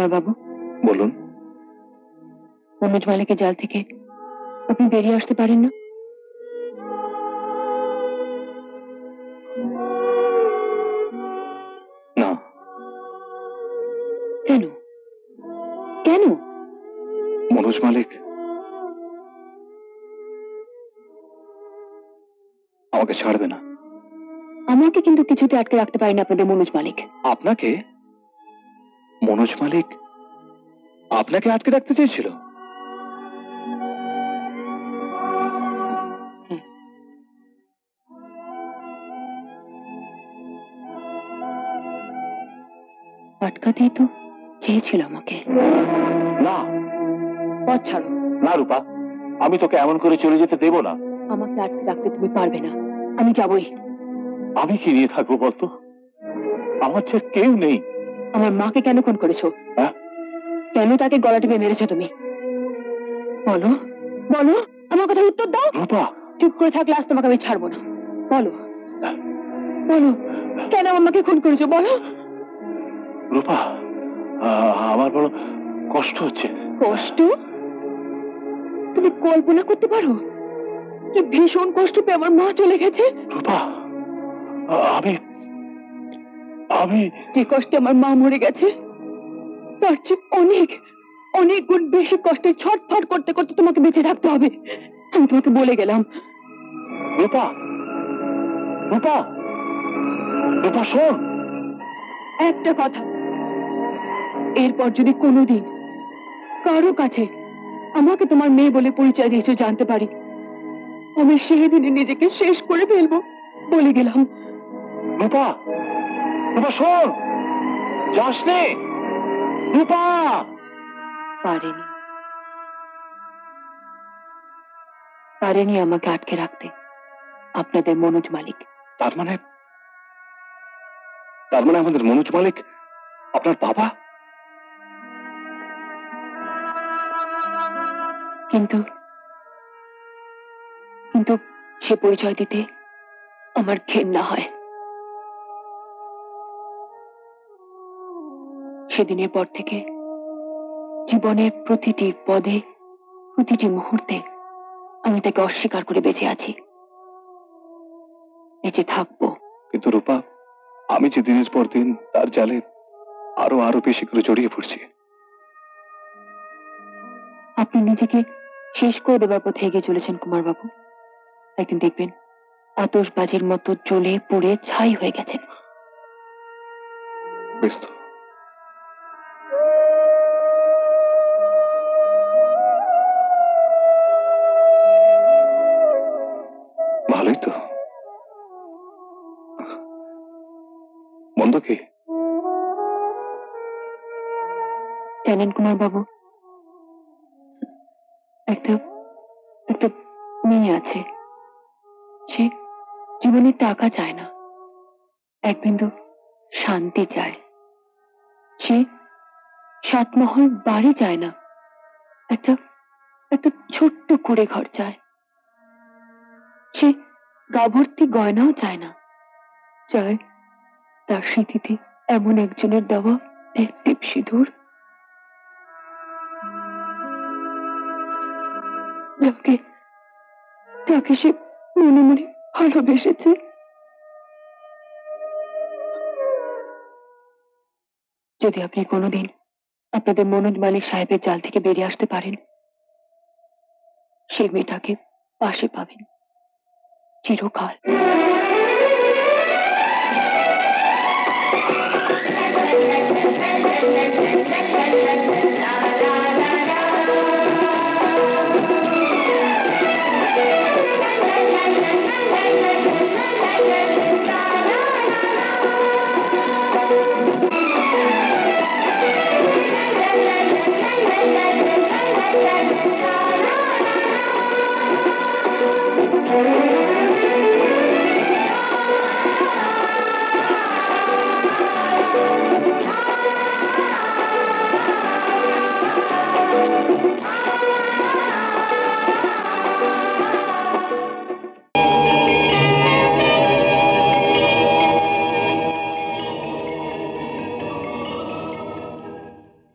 কুমার বাবু, বলুন। মনোজ মালিকের জাল থেকে আপনি বেরিয়ে আসতে পারেন না? না। কেন? কেন? মনোজ মালিক আমাকে ছাড়বে না। আমাকে কিন্তু কিছুতে আটকে রাখতে পারেন আপনাদের মনোজ মালিক। আপনাকে? মনোজ মালিক আপনাকে আটকে রাখতে চেয়েছিল? আটকাতেই তো চেয়েছিল আমাকে। না, পথ ছাড়ো। না রূপা, আমি তোকে এমন করে চলে যেতে দেব না। আমাকে আটকে রাখতে তুমি পারবে না, আমি যাবই। আমি কি নিয়ে থাকবো বলতো? আমার যে কেউ নেই। আমার মাকে কেন খুন করেছো? কেন তাকে গলা টিপে মেরেছো তুমি? বলো, বলো, আমার কথার উত্তর দাও। রূপা, চুপ করে থাকলে আজ তোমাকে আমি ছাড়বো না। বলো, বলো, কেন আমার মাকে খুন করেছো? বলো। রূপা, আমার বড় কষ্ট হচ্ছে। কষ্ট? তুমি কল্পনা করতে পারো কি ভীষণ কষ্ট পেয়ে আমার মা চলে গেছে? রূপা, আমি আমি যে কষ্টে আমার মা মরে গেছে তার চেয়ে অনেক অনেক গুণ বেশি কষ্টে ছটফট করতে করতে তোমাকে বেঁচে থাকতে হবে। আমি তোমাকে বলে গেলাম। রূপা, রূপা, রূপা শোন একটা কথা, এরপর যদি কোনোদিন কারো কাছে আমাকে তোমার মেয়ে বলে পরিচয় দিয়েছো জানতে পারি, আমি সেই দিনে নিজেকে শেষ করে ফেলবো, বলে গেলাম। রূপা, রূপা শোন, যাস নে রূপা। পারেনি, পারেনি আমাকে আটকে রাখতে আপনাদের মনোজ মালিক। তার মানে আমাদের মনোজ মালিক আপনার বাবা? কিন্তু কিন্তু সে পরিচয় দিতে আমার ঘেন্না হয়। সেদিনের পর থেকে জীবনের প্রতিটি পদে, প্রতিটি মুহূর্তে আমি তাকে অস্বীকার করে বেঁচে আছি, বেঁচে থাকবো। কিন্তু রূপা, আমি যে দিনের পর দিন তার জালে আরো বেশি করে জড়িয়ে পড়ছি। আপনি নিজেকে শেষ করে দেবার পথে এগিয়ে চলেছেন কুমার বাবু। একদিন দেখবেন আতশবাজির মতো জ্বলে পুড়ে ছাই হয়ে গেছেন। বেশ তো, ভালোই তো। মন্দ কি? জানেন কুমার বাবু, একটা একটা মেয়ে আছে, সে জীবনে টাকা চায় না, এক বিন্দু শান্তি চায়। সে সাতমহল বাড়ি চায় না, একটা একটা ছোট্ট কুড়ে ঘর চায়। সে গা ভর্তি গয়নাও চায় না, চায় তার স্মৃতিতে এমন একজনের দেওয়া এক টিপ সিঁদুর, যাকে যাকে সে মনে মনে ভালোবেসেছে। যদি আপনি কোনোদিন আপনাদের মনোজ মালিক সাহেবের জাল থেকে বেরিয়ে আসতে পারেন, সেই মেয়েটাকে পাশে পাবেন চিরকাল।